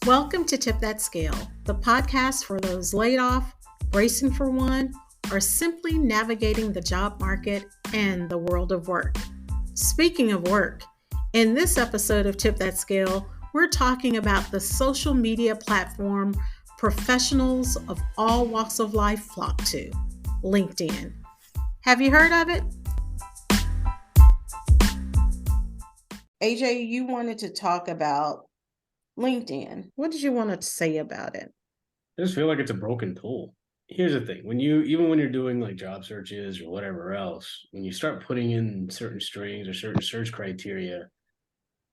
Welcome to Tip That Scale, the podcast for those laid off, bracing for one, or simply navigating the job market and the world of work. Speaking of work, in this episode of Tip That Scale, we're talking about the social media platform professionals of all walks of life flock to, LinkedIn. Have you heard of it? AJ, you wanted to talk about LinkedIn. What did you want to say about it? I just feel like it's a broken tool. Here's the thing: even when you're doing like job searches or whatever else, when you start putting in certain strings or certain search criteria,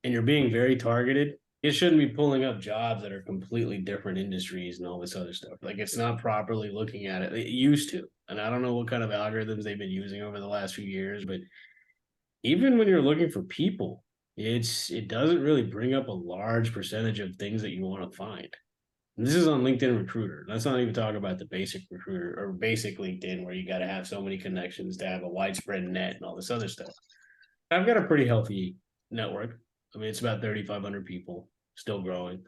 and you're being very targeted, it shouldn't be pulling up jobs that are completely different industries and all this other stuff. Like it's not properly looking at it. It used to, and I don't know what kind of algorithms they've been using over the last few years, but even when you're looking for people, it doesn't really bring up a large percentage of things that you want to find. This is on LinkedIn Recruiter. Let's not even talk about the basic recruiter or basic LinkedIn where you got to have so many connections to have a widespread net and all this other stuff. I've got a pretty healthy network. I mean, it's about 3,500 people, still growing.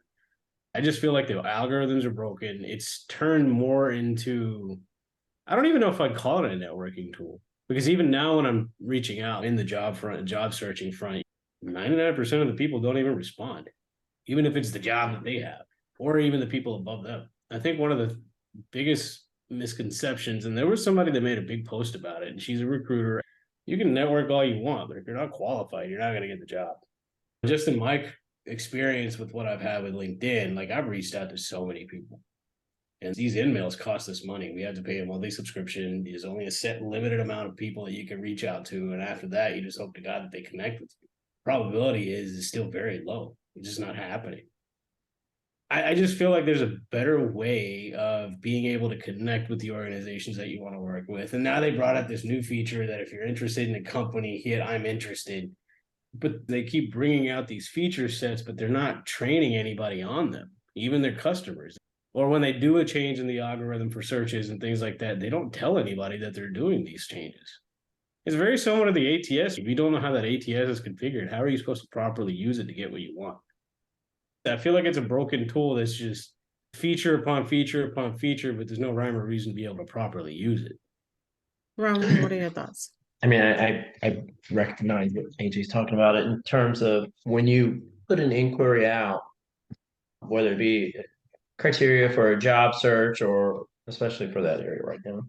I just feel like the algorithms are broken. It's turned more into, I don't even know if I'd call it a networking tool because even now when I'm reaching out in the job searching front, 99% of the people don't even respond, even if it's the job that they have or even the people above them. I think one of the biggest misconceptions, and there was somebody that made a big post about it, and she's a recruiter. You can network all you want, but if you're not qualified, you're not going to get the job. Just in my experience with what I've had with LinkedIn, like I've reached out to so many people. And these in-mails cost us money. We had to pay a monthly subscription. There's only a set limited amount of people that you can reach out to. And after that, you just hope to God that they connect with you. Probability is still very low. It's just not happening. I just feel like there's a better way of being able to connect with the organizations that you want to work with. And now they brought out this new feature that if you're interested in a company, hit I'm interested. But they keep bringing out these feature sets, but they're not training anybody on them, even their customers. Or when they do a change in the algorithm for searches and things like that, they don't tell anybody that they're doing these changes. It's very similar to the ATS. If you don't know how that ATS is configured, how are you supposed to properly use it to get what you want? I feel like it's a broken tool that's just feature upon feature upon feature, but there's no rhyme or reason to be able to properly use it. Rowan, what are your thoughts? I mean, I recognize what AJ's talking about it in terms of when you put an inquiry out, whether it be criteria for a job search or especially for that area right now,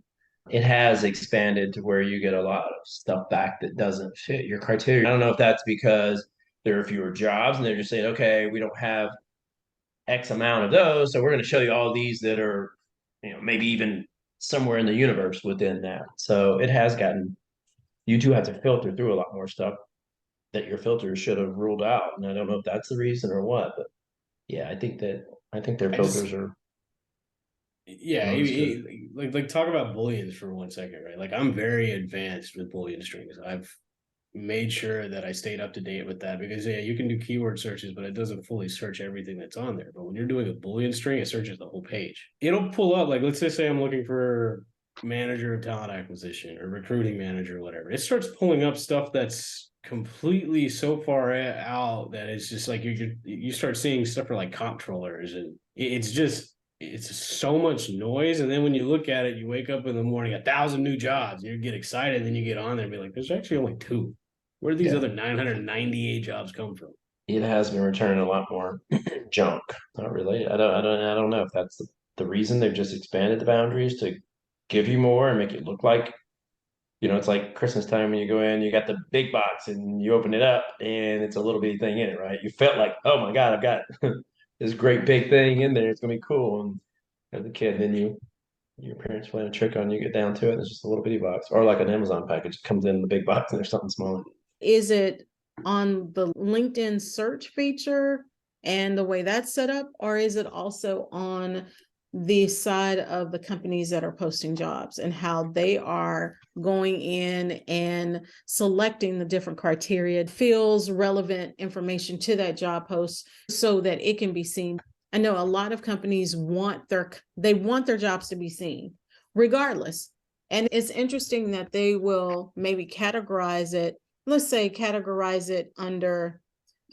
it has expanded to where you get a lot of stuff back that doesn't fit your criteria. I don't know if that's because there are fewer jobs and they're just saying, okay, we don't have X amount of those, so we're going to show you all these that are, maybe even somewhere in the universe within that. So it has gotten, you do have to filter through a lot more stuff that your filters should have ruled out. And I don't know if that's the reason or what, but yeah, I think their filters are Yeah, like talk about booleans for 1 second, right? Like I'm very advanced with boolean strings. I've made sure that I stayed up to date with that because yeah, you can do keyword searches, but it doesn't fully search everything that's on there. But when you're doing a boolean string, it searches the whole page. It'll pull up like let's just say I'm looking for manager of talent acquisition or recruiting manager or whatever. It starts pulling up stuff that's completely so far out that it's just like you start seeing stuff for like comptrollers and it's so much noise. And then when you look at it, you wake up in the morning, 1,000 new jobs, and you get excited, and then you get on there and be like, there's actually only two. Where do these other 998 jobs come from? It has been returning a lot more junk. Not related. I don't know if that's the reason they've just expanded the boundaries to give you more and make it look like, it's like Christmas time when you go in, you got the big box and you open it up and it's a little bitty thing in it, right? You felt like, oh my God, I've got this great big thing in there. It's gonna be cool. And as a kid, then your parents play a trick on you, get down to it, and it's just a little bitty box. Or like an Amazon package, it comes in the big box and there's something smaller. Is it on the LinkedIn search feature and the way that's set up, or is it also on the side of the companies that are posting jobs and how they are going in and selecting the different criteria, feels relevant information to that job post so that it can be seen? I know a lot of companies want their jobs to be seen regardless. And it's interesting that they will maybe categorize it, let's say categorize it under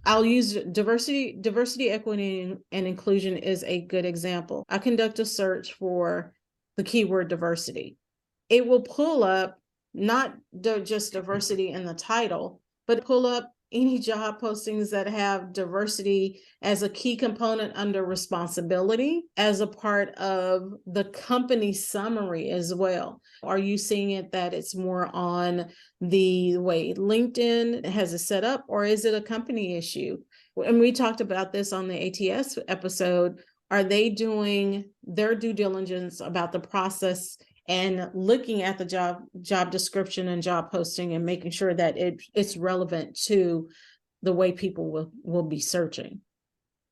I'll use diversity, equity, and inclusion is a good example. I conduct a search for the keyword diversity. It will pull up not just diversity in the title, but pull up any job postings that have diversity as a key component under responsibility, as a part of the company summary as well. Are you seeing it that it's more on the way LinkedIn has it set up, or is it a company issue? And we talked about this on the ATS episode. Are they doing their due diligence about the process and looking at the job description and job posting and making sure that it's relevant to the way people will be searching?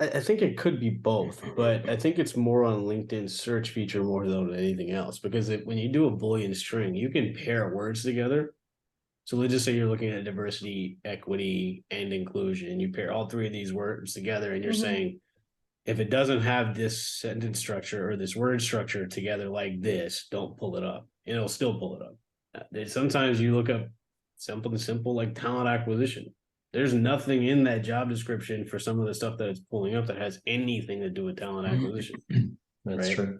I think it could be both, but I think it's more on LinkedIn's search feature more than anything else, because when you do a Boolean string, you can pair words together. So let's just say you're looking at diversity, equity, and inclusion. You pair all three of these words together, and you're saying, if it doesn't have this sentence structure or this word structure together like this, don't pull it up. It'll still pull it up. Sometimes you look up something simple like talent acquisition. There's nothing in that job description for some of the stuff that it's pulling up that has anything to do with talent acquisition. That's right? true.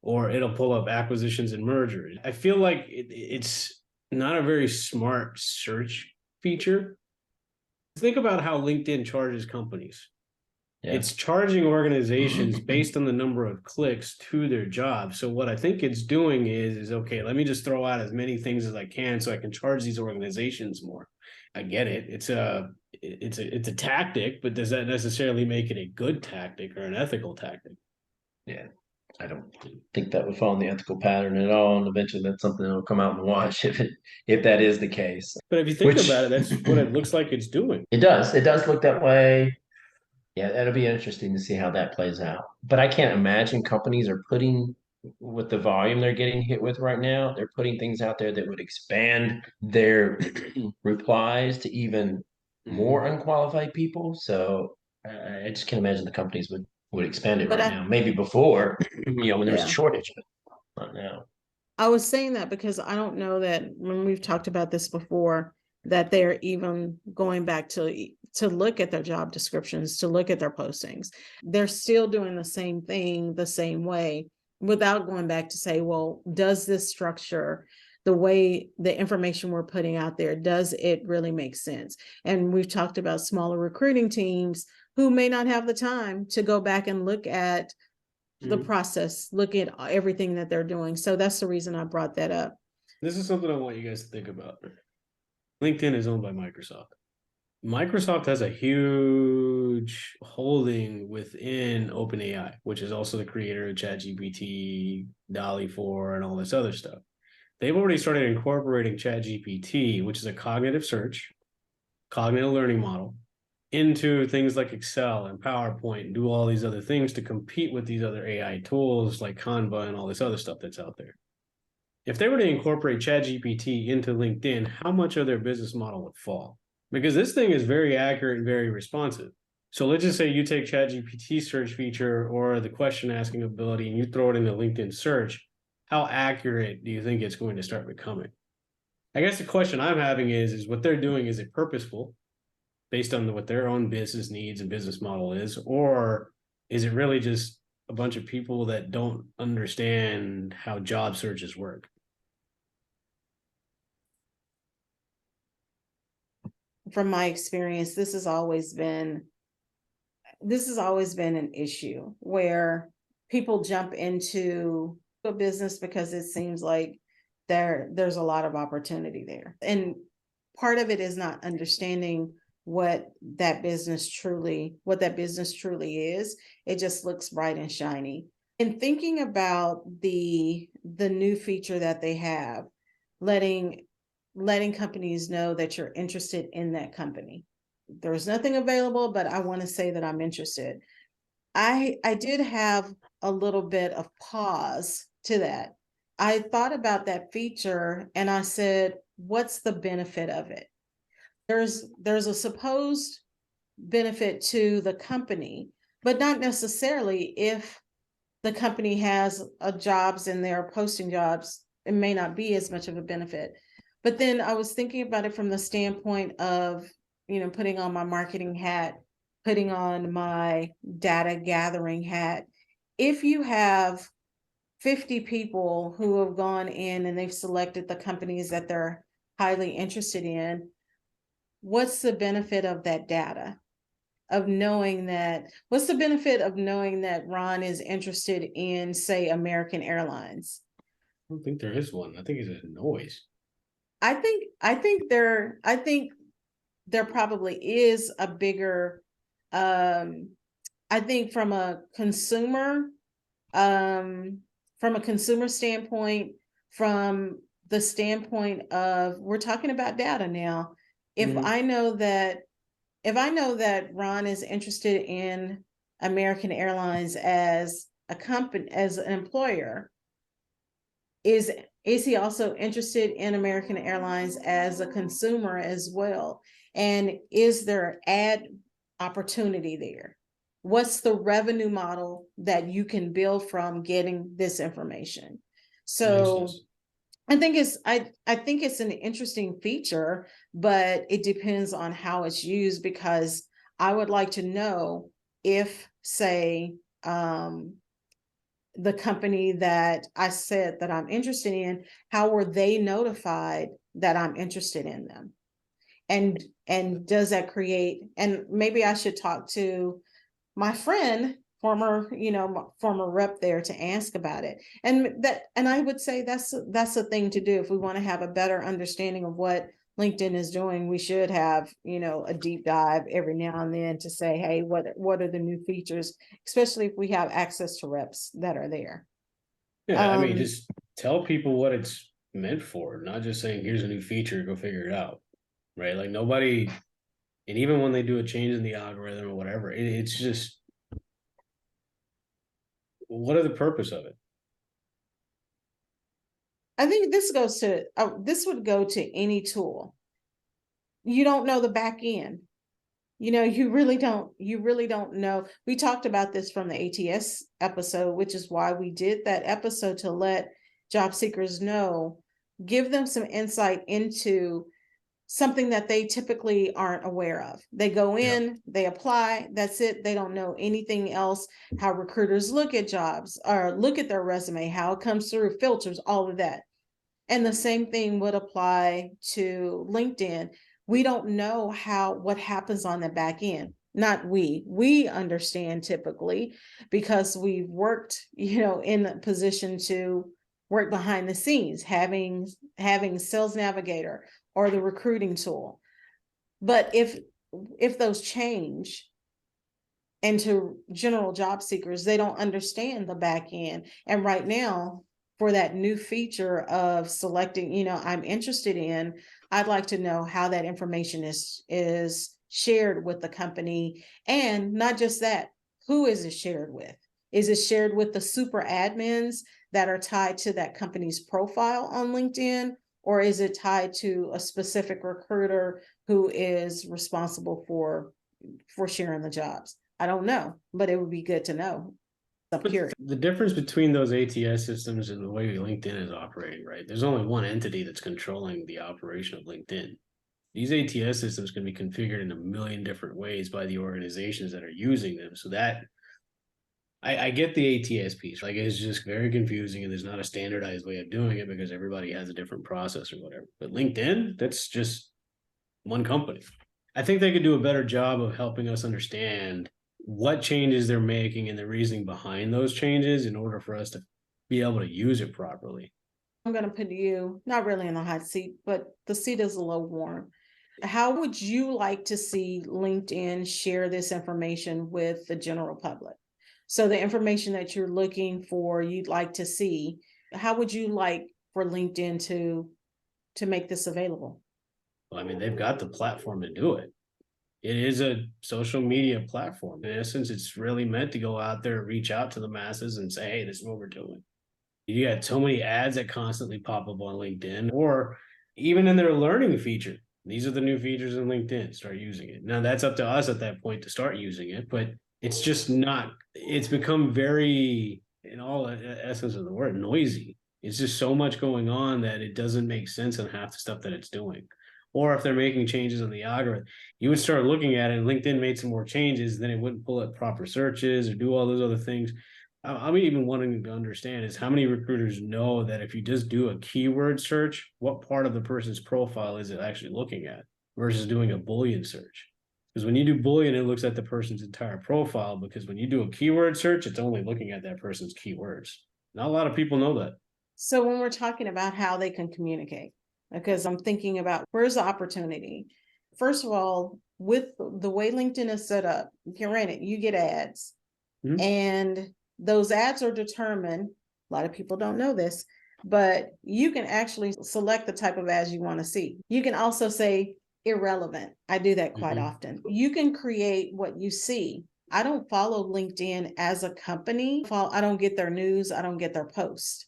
Or it'll pull up acquisitions and mergers. I feel like it's not a very smart search feature. Think about how LinkedIn charges companies. Yeah. It's charging organizations based on the number of clicks to their job. So what I think it's doing is okay, let me just throw out as many things as I can so I can charge these organizations more. I get it. It's a tactic, but does that necessarily make it a good tactic or an ethical tactic? Yeah. I don't think that would fall in the ethical pattern at all. And eventually that's something that'll come out in the wash if that is the case. But if you think Which about it, that's what it looks like it's doing. it does. It does look that way. Yeah, that'll be interesting to see how that plays out. But I can't imagine companies are putting, with the volume they're getting hit with right now, they're putting things out there that would expand their replies to even more unqualified people. So I just can't imagine the companies would expand it But right now. Maybe before, when there's a Yeah. shortage, but not now. I was saying that because I don't know that when we've talked about this before, that they're even going back to look at their job descriptions, to look at their postings. They're still doing the same thing the same way without going back to say, well, does this structure, the way the information we're putting out there, does it really make sense? And we've talked about smaller recruiting teams who may not have the time to go back and look at the process, look at everything that they're doing. So that's the reason I brought that up. This is something I want you guys to think about. LinkedIn is owned by Microsoft. Microsoft has a huge holding within OpenAI, which is also the creator of ChatGPT, DALL-E 4, and all this other stuff. They've already started incorporating ChatGPT, which is a cognitive search, cognitive learning model, into things like Excel and PowerPoint and do all these other things to compete with these other AI tools like Canva and all this other stuff that's out there. If they were to incorporate ChatGPT into LinkedIn, how much of their business model would fall? Because this thing is very accurate and very responsive. So let's just say you take ChatGPT search feature or the question asking ability and you throw it into LinkedIn search. How accurate do you think it's going to start becoming? I guess the question I'm having is what they're doing, is it purposeful based on what their own business needs and business model is, or is it really just a bunch of people that don't understand how job searches work? From my experience, this has always been an issue where people jump into a business because it seems like there's a lot of opportunity there. And part of it is not understanding what that business truly is. It just looks bright and shiny. And thinking about the new feature that they have, letting companies know that you're interested in that company. There's nothing available, but I want to say that I'm interested. I did have a little bit of pause to that. I thought about that feature and I said, what's the benefit of it? There's a supposed benefit to the company, but not necessarily. If the company has jobs and they're posting jobs, it may not be as much of a benefit. But then I was thinking about it from the standpoint of putting on my marketing hat, putting on my data gathering hat. If you have 50 people who have gone in and they've selected the companies that they're highly interested in, what's the benefit of that data? What's the benefit of knowing that Ron is interested in, say, American Airlines? I don't think there is one. I think it's a noise. I think there probably is a bigger, I think from a consumer standpoint, from the standpoint of, we're talking about data now. If Mhm. I know that Ron is interested in American Airlines as a company, as an employer, is he also interested in American Airlines as a consumer as well? And is there ad opportunity there? What's the revenue model that you can build from getting this information? Makes So sense. I think it's an interesting feature, but it depends on how it's used, because I would like to know if, say, the company that I said that I'm interested in, how were they notified that I'm interested in them? And does that create, and maybe I should talk to my friend, former rep there, to ask about it. And I would say that's the thing to do. If we want to have a better understanding of what LinkedIn is doing, we should have, a deep dive every now and then to say, hey, what are the new features, especially if we have access to reps that are there. Yeah, I mean, Um, just tell people what it's meant for, not just saying, here's a new feature, go figure it out. Right? Like nobody, and even when they do a change in the algorithm or whatever, it's just, what are the purpose of it? I think this would go to any tool. You don't know the back end. You really don't know. We talked about this from the ATS episode, which is why we did that episode, to let job seekers know, give them some insight into something that they typically aren't aware of. They go Yeah. in, they apply, that's it. They don't know anything else, how recruiters look at jobs or look at their resume, how it comes through filters, all of that. And the same thing would apply to LinkedIn. We don't know what happens on the back end. Not we understand typically, because we've worked, in a position to work behind the scenes, having Sales Navigator or the recruiting tool. But if those change, and to general job seekers, they don't understand the back end. And right now, for that new feature of selecting, I'm interested in, I'd like to know how that information is shared with the company. And not just that, who is it shared with? Is it shared with the super admins that are tied to that company's profile on LinkedIn? Or is it tied to a specific recruiter who is responsible for sharing the jobs? I don't know, but it would be good to know. I'm But curious. the difference between those ATS systems and the way LinkedIn is operating, right? There's only one entity that's controlling the operation of LinkedIn. These ATS systems can be configured in a million different ways by the organizations that are using them. So that I get the ATS piece. Like it's just very confusing, and there's not a standardized way of doing it because everybody has a different process or whatever. But LinkedIn, that's just one company. I think they could do a better job of helping us understand what changes they're making and the reasoning behind those changes in order for us to be able to use it properly. I'm going to put you not really in the hot seat, but the seat is a little warm. How would you like to see LinkedIn share this information with the general public? So the information that you're looking for, you'd like to see, how would you like for LinkedIn to make this available? Well, I mean, they've got the platform to do it. It is a social media platform. In essence, it's really meant to go out there, reach out to the masses and say, hey, this is what we're doing. You got so many ads that constantly pop up on LinkedIn, or even in their learning feature. These are the new features in LinkedIn. Start using it. Now that's up to us at that point to start using it, but it's just not, it's become very, in all essence of the word, noisy. It's just so much going on that it doesn't make sense in half the stuff that it's doing. or if they're making changes on the algorithm, you would start looking at it, and LinkedIn made some more changes, then it wouldn't pull up proper searches or do all those other things. I'm even wanting to understand is how many recruiters know that if you just do a keyword search, what part of the person's profile is it actually looking at versus doing a Boolean search? Because when you do Boolean, it looks at the person's entire profile, because when you do a keyword search, it's only looking at that person's keywords. Not a lot of people know that. So when we're talking about how they can communicate, because I'm thinking about where's the opportunity? First of all, with the way LinkedIn is set up, granted, you get ads, Mhm. and those ads are determined. A lot of people don't know this, but you can actually select the type of ads you want to see. You can also say irrelevant. I do that quite Mhm. often. You can create what you see. I don't follow LinkedIn as a company. I don't get their news. I don't get their posts.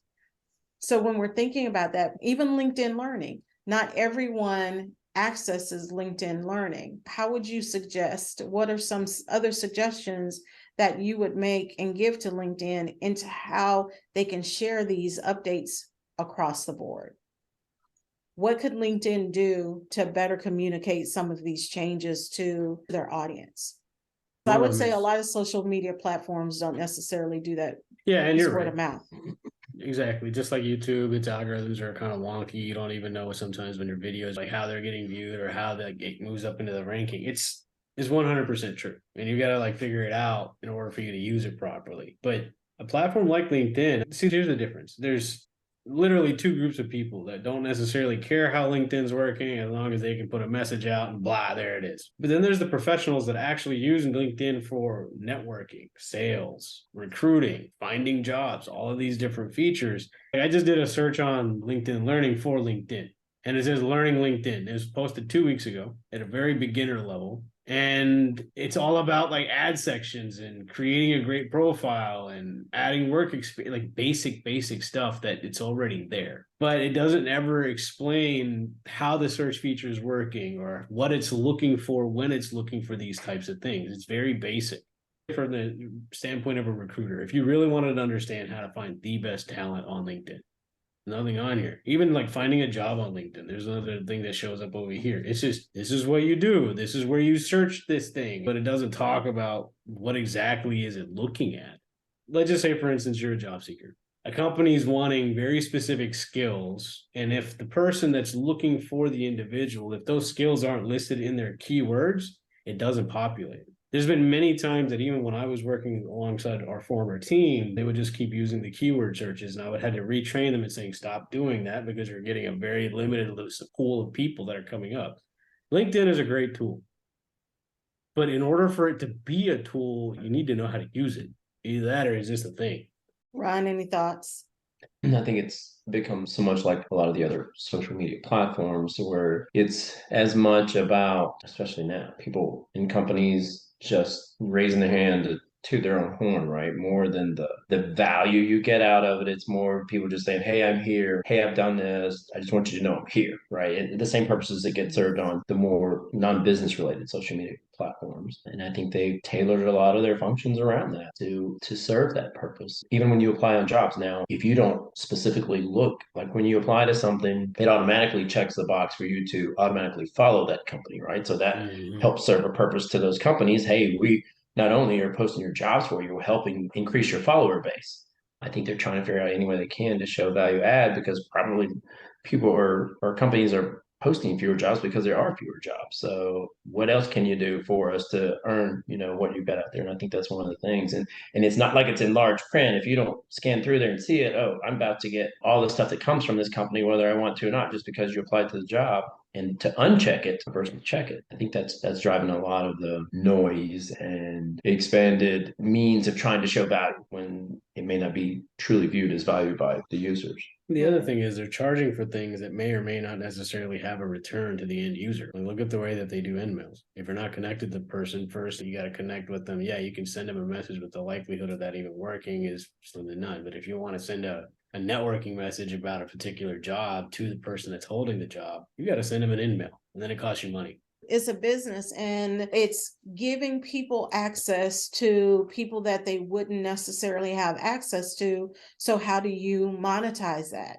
So when we're thinking about that, even LinkedIn Learning, not everyone accesses LinkedIn Learning. How would you suggest, what are some other suggestions that you would make and give to LinkedIn into how they can share these updates across the board? What could LinkedIn do to better communicate some of these changes to their audience? I would say a lot of social media platforms don't necessarily do that. Yeah, and It's you're word right. of mouth. Exactly. Just like YouTube, its algorithms are kind of wonky. You don't even know sometimes when your videos, like how they're getting viewed or how that it moves up into the ranking. It's 100% true. And you got to like figure it out in order for you to use it properly. But a platform like LinkedIn, see, here's the difference. There's literally two groups of people that don't necessarily care how LinkedIn's working as long as they can put a message out and blah, there it is. But then there's the professionals that actually use LinkedIn for networking, sales, recruiting, finding jobs, all of these different features. I just did a search on LinkedIn Learning for LinkedIn, and it says Learning LinkedIn. It was posted 2 weeks ago at a very beginner level. And it's all about like ad sections and creating a great profile and adding work experience, like basic stuff that it's already there. But it doesn't ever explain how the search feature is working or what it's looking for when it's looking for these types of things. It's very basic. From the standpoint of a recruiter, if you really wanted to understand how to find the best talent on LinkedIn, nothing on here. Even like finding a job on LinkedIn, there's another thing that shows up over here. It's just, this is what you do. This is where you search this thing, but it doesn't talk about what exactly is it looking at. Let's just say, for instance, you're a job seeker. A company is wanting very specific skills. And if the person that's looking for the individual, if those skills aren't listed in their keywords, it doesn't populate. There's been many times that even when I was working alongside our former team, they would just keep using the keyword searches, and I would have to retrain them and saying, stop doing that because you're getting a very limited pool of people that are coming up. LinkedIn is a great tool, but in order for it to be a tool, you need to know how to use it. Either that or is this a thing? Ryan, any thoughts? And I think it's become so much like a lot of the other social media platforms where it's as much about, especially now, people in companies just raising their hand to their own horn, right? More than the value you get out of it. It's more people just saying, hey, I'm here. Hey, I've done this. I just want you to know I'm here, right? And the same purposes that get served on the more non-business related social media platforms. And I think they tailored a lot of their functions around that to serve that purpose. Even when you apply on jobs now, if you don't specifically look, like when you apply to something, it automatically checks the box for you to automatically follow that company, right? So that helps serve a purpose to those companies. Hey, we not only are posting your jobs for you, we're helping increase your follower base. I think they're trying to figure out any way they can to show value add because probably people or companies are posting fewer jobs because there are fewer jobs. So what else can you do for us to earn, what you've got out there? And I think that's one of the things. And it's not like it's in large print. If you don't scan through there and see it, oh, I'm about to get all the stuff that comes from this company, whether I want to or not, just because you applied to the job. And to uncheck it versus check it, I think that's driving a lot of the noise and expanded means of trying to show value when it may not be truly viewed as value by the users. The other thing is they're charging for things that may or may not necessarily have a return to the end user. Like, look at the way that they do InMails. If you're not connected to the person first, you got to connect with them. Yeah, you can send them a message, but the likelihood of that even working is slim to none. But if you want to send a networking message about a particular job to the person that's holding the job, you got to send them an InMail, and then it costs you money. It's a business and it's giving people access to people that they wouldn't necessarily have access to. So how do you monetize that?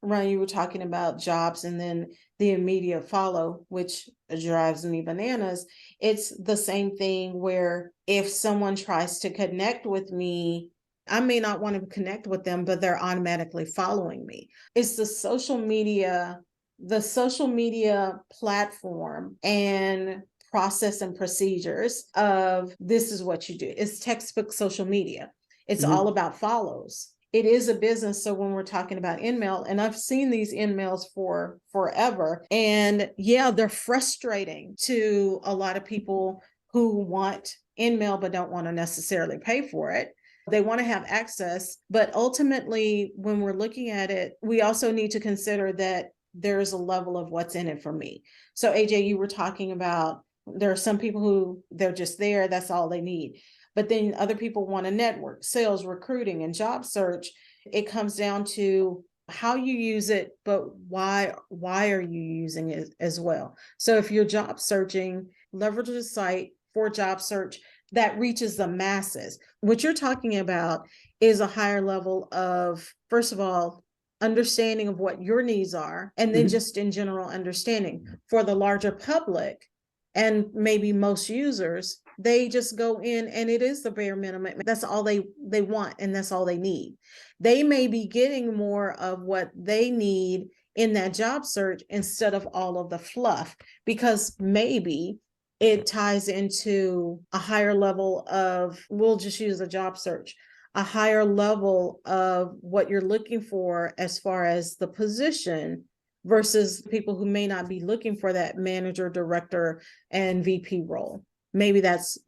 Ryan, you were talking about jobs and then the immediate follow, which drives me bananas. It's the same thing where if someone tries to connect with me, I may not want to connect with them, but they're automatically following me. It's the social media platform and process and procedures of this is what you do. It's textbook social media. It's all about follows. It is a business. So when we're talking about InMail, and I've seen these InMails for forever, and yeah, they're frustrating to a lot of people who want InMail but don't want to necessarily pay for it. They want to have access, but ultimately, when we're looking at it, we also need to consider that there's a level of what's in it for me. So AJ, you were talking about there are some people who they're just there, that's all they need. But then other people want to network, sales, recruiting, and job search. It comes down to how you use it, but why are you using it as well? So if you're job searching, leverage the site for job search that reaches the masses. What you're talking about is a higher level of, first of all, understanding of what your needs are, and then just in general understanding. For the larger public and maybe most users, they just go in and it is the bare minimum. That's all they want, and that's all they need. They may be getting more of what they need in that job search instead of all of the fluff, because maybe it ties into a higher level of, we'll just use a job search, a higher level of what you're looking for as far as the position versus people who may not be looking for that manager, director, and VP role. Maybe that's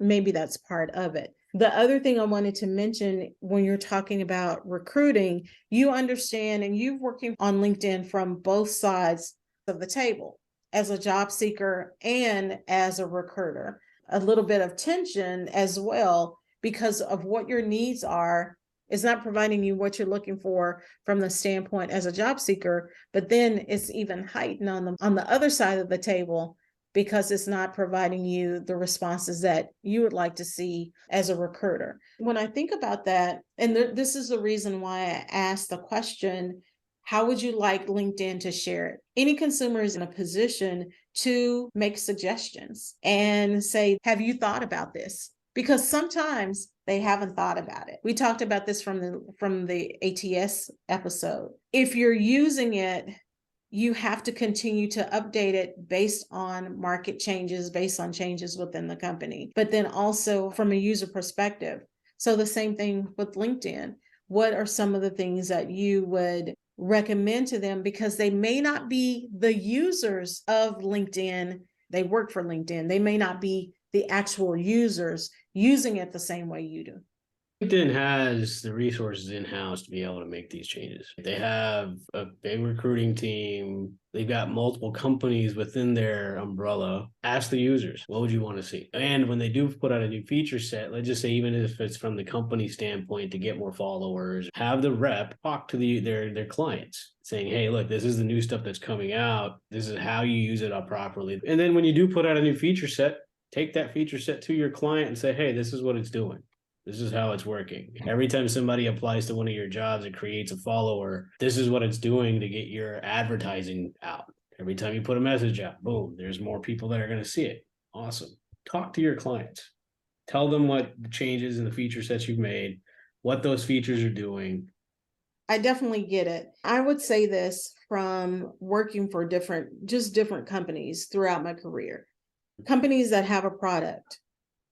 part of it. The other thing I wanted to mention, when you're talking about recruiting, you understand, and you're working on LinkedIn from both sides of the table, as a job seeker and as a recruiter. A little bit of tension as well, because of what your needs are. It's not providing you what you're looking for from the standpoint as a job seeker, but then it's even heightened on the other side of the table, because it's not providing you the responses that you would like to see as a recruiter. When I think about that, and this is the reason why I asked the question, how would you like LinkedIn to share it? Any consumer is in a position to make suggestions and say, have you thought about this? Because sometimes they haven't thought about it. We talked about this from the ATS episode. If you're using it, you have to continue to update it based on market changes, based on changes within the company, but then also from a user perspective. So the same thing with LinkedIn. What are some of the things that you would recommend to them? Because they may not be the users of LinkedIn. They work for LinkedIn. They may not be the actual users using it the same way you do. LinkedIn has the resources in-house to be able to make these changes. They have a big recruiting team. They've got multiple companies within their umbrella. Ask the users, what would you want to see? And when they do put out a new feature set, let's just say, even if it's from the company standpoint to get more followers, have the rep talk to their clients saying, hey, look, this is the new stuff that's coming out. This is how you use it up properly. And then when you do put out a new feature set, take that feature set to your client and say, hey, this is what it's doing. This is how it's working. Every time somebody applies to one of your jobs and creates a follower, this is what it's doing to get your advertising out. Every time you put a message out, boom, there's more people that are going to see it. Awesome. Talk to your clients. Tell them what the changes and the feature sets you've made, what those features are doing. I definitely get it. I would say this from working for different companies throughout my career. Companies that have a product,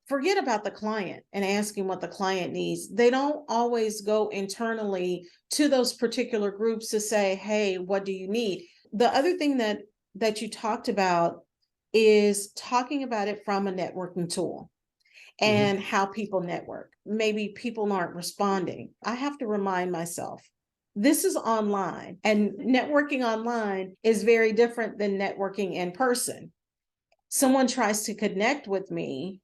forget about the client and asking what the client needs. They don't always go internally to those particular groups to say, hey, what do you need? The other thing that you talked about is talking about it from a networking tool and how people network. Maybe people aren't responding. I have to remind myself, this is online, and networking online is very different than networking in person. Someone tries to connect with me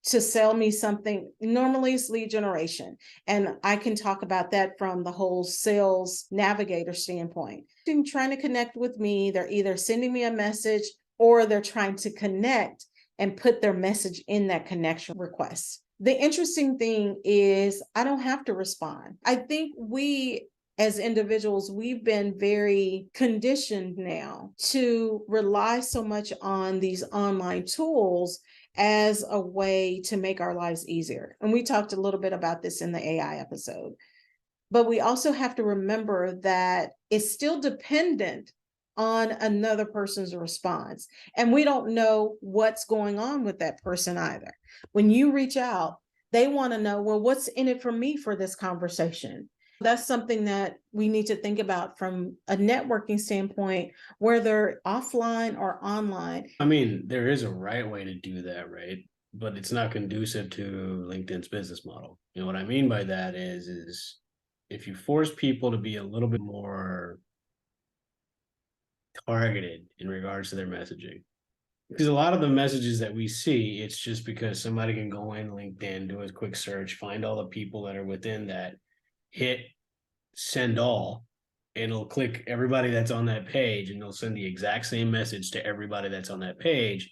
to sell me something. Normally it's lead generation, and I can talk about that from the whole sales navigator standpoint. They're trying to connect with me. They're either sending me a message or they're trying to connect and put their message in that connection request. The interesting thing is I don't have to respond. I think we as individuals, we've been very conditioned now to rely so much on these online tools as a way to make our lives easier. And we talked a little bit about this in the AI episode. But we also have to remember that it's still dependent on another person's response. And we don't know what's going on with that person either. When you reach out, they want to know, well, what's in it for me for this conversation? That's something that we need to think about from a networking standpoint, whether offline or online. I mean, there is a right way to do that, right? But it's not conducive to LinkedIn's business model. You know what I mean by that is if you force people to be a little bit more targeted in regards to their messaging. Because a lot of the messages that we see, it's just because somebody can go in LinkedIn, do a quick search, find all the people that are within that, hit send all, and it'll click everybody that's on that page, and it'll send the exact same message to everybody that's on that page.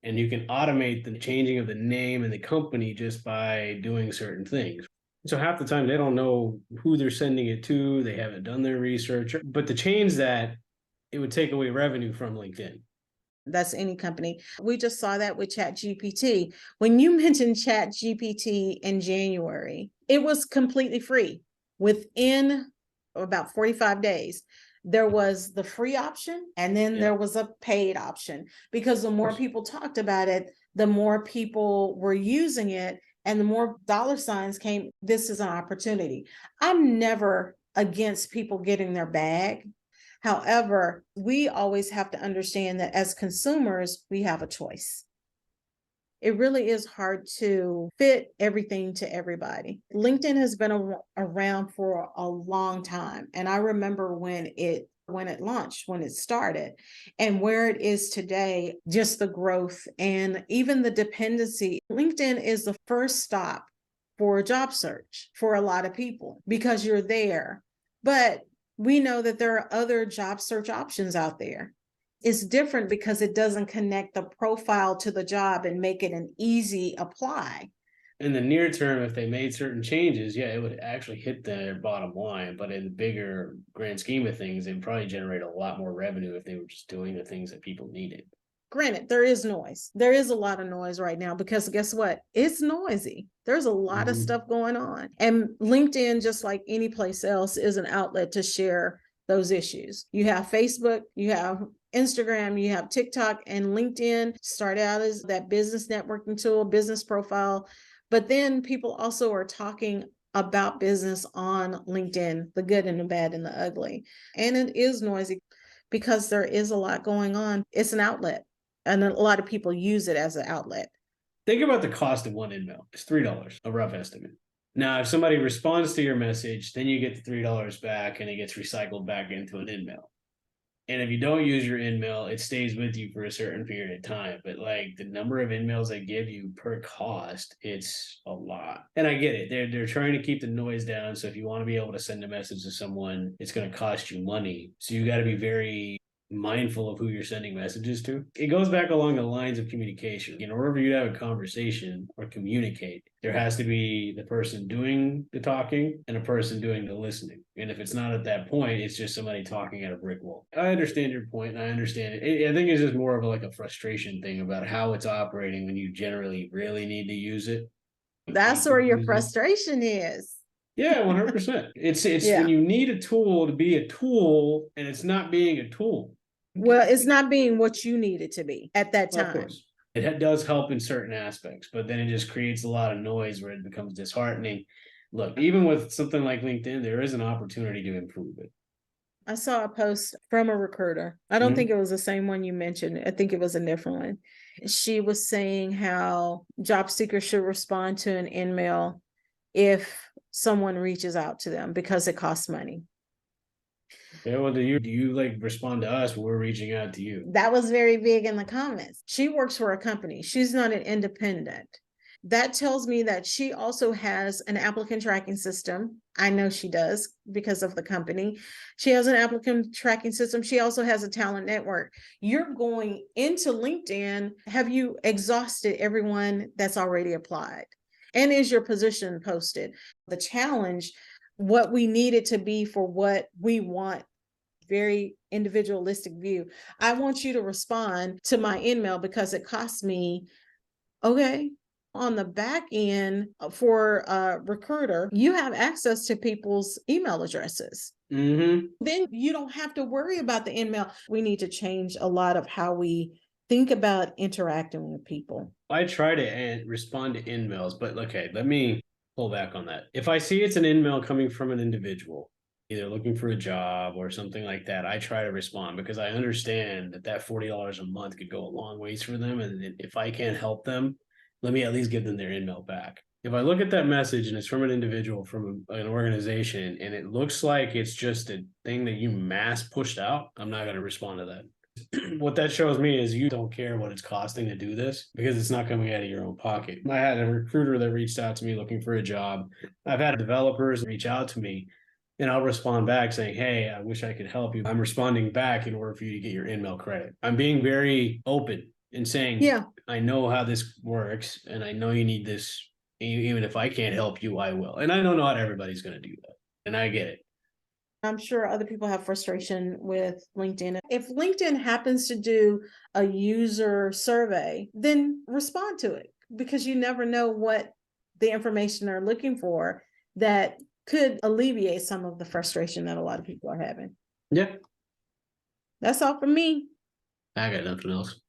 And you can automate the changing of the name and the company just by doing certain things. So half the time they don't know who they're sending it to, they haven't done their research, but to change that, it would take away revenue from LinkedIn. That's any company. We just saw that with ChatGPT. When you mentioned ChatGPT in January, it was completely free. Within about 45 days, there was the free option, and then there was a paid option, because the more people talked about it, the more people were using it, and the more dollar signs came. This is an opportunity. I'm never against people getting their bag. However, we always have to understand that as consumers, we have a choice. It really is hard to fit everything to everybody. LinkedIn has been around for a long time. And I remember when it launched, when it started, and where it is today, just the growth and even the dependency. LinkedIn is the first stop for a job search for a lot of people because you're there. But we know that there are other job search options out there. It's different because it doesn't connect the profile to the job and make it an easy apply. In the near term, if they made certain changes, yeah, it would actually hit their bottom line. But in the bigger grand scheme of things, they'd probably generate a lot more revenue if they were just doing the things that people needed. Granted, there is noise. There is a lot of noise right now because guess what? It's noisy. There's a lot of stuff going on. And LinkedIn, just like any place else, is an outlet to share those issues. You have Facebook, you have Instagram, you have TikTok, and LinkedIn started out as that business networking tool, business profile. But then people also are talking about business on LinkedIn, the good and the bad and the ugly. And it is noisy because there is a lot going on. It's an outlet. And a lot of people use it as an outlet. Think about the cost of one email. It's $3, a rough estimate. Now, if somebody responds to your message, then you get the $3 back and it gets recycled back into an email. And if you don't use your email, it stays with you for a certain period of time. But like the number of emails they give you per cost, it's a lot. And I get it. They're trying to keep the noise down. So if you want to be able to send a message to someone, it's going to cost you money. So you got to be very mindful of who you're sending messages to. It goes back along the lines of communication. In order for you to have a conversation or communicate, there has to be the person doing the talking and a person doing the listening. And if it's not at that point, it's just somebody talking at a brick wall. I understand your point, and I understand it. I think it's just more of like a frustration thing about how it's operating when you generally really need to use it. That's where your frustration is. Yeah, 100%. It's when you need a tool to be a tool and it's not being a tool. Well, it's not being what you need it to be at that Well, time. of course. It does help in certain aspects, but then it just creates a lot of noise where it becomes disheartening. Look, even with something like LinkedIn, there is an opportunity to improve it. I saw a post from a recruiter. I don't think it was the same one you mentioned. I think it was a different one. She was saying how job seekers should respond to an email if someone reaches out to them because it costs money. Yeah, well, do you like respond to us when we're reaching out to you? That was very big in the comments. She works for a company. She's not an independent. That tells me that she also has an applicant tracking system. I know she does because of the company. She has an applicant tracking system. She also has a talent network. You're going into LinkedIn. Have you exhausted everyone that's already applied? And is your position posted? The challenge what we need it to be for what we want. Very individualistic view. I want you to respond to my email because it costs me. Okay. On the back end for a recruiter, you have access to people's email addresses. Mm-hmm. Then you don't have to worry about the email. We need to change a lot of how we think about interacting with people. I try to respond to emails, but okay, let me pull back on that. If I see it's an email coming from an individual, either looking for a job or something like that, I try to respond because I understand that $40 a month could go a long ways for them. And if I can't help them, let me at least give them their email back. If I look at that message and it's from an individual from an organization and it looks like it's just a thing that you mass pushed out, I'm not going to respond to that. What that shows me is you don't care what it's costing to do this because it's not coming out of your own pocket. I had a recruiter that reached out to me looking for a job. I've had developers reach out to me and I'll respond back saying, hey, I wish I could help you. I'm responding back in order for you to get your email credit. I'm being very open and saying, Yeah. I know how this works and I know you need this. Even if I can't help you, I will. And I know not everybody's going to do that. And I get it. I'm sure other people have frustration with LinkedIn. If LinkedIn happens to do a user survey, then respond to it because you never know what the information they're looking for that could alleviate some of the frustration that a lot of people are having. Yeah. That's all from me. I got nothing else.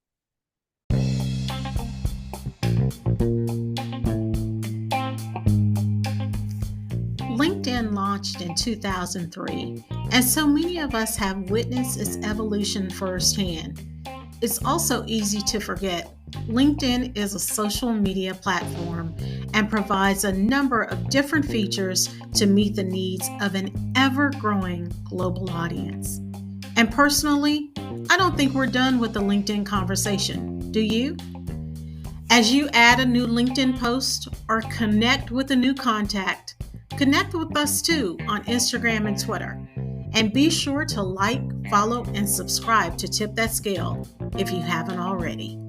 LinkedIn launched in 2003, and so many of us have witnessed its evolution firsthand. It's also easy to forget LinkedIn is a social media platform and provides a number of different features to meet the needs of an ever-growing global audience. And personally, I don't think we're done with the LinkedIn conversation. Do you? As you add a new LinkedIn post or connect with a new contact, connect with us too on Instagram and Twitter. And be sure to like, follow, and subscribe to Tip That Scale if you haven't already.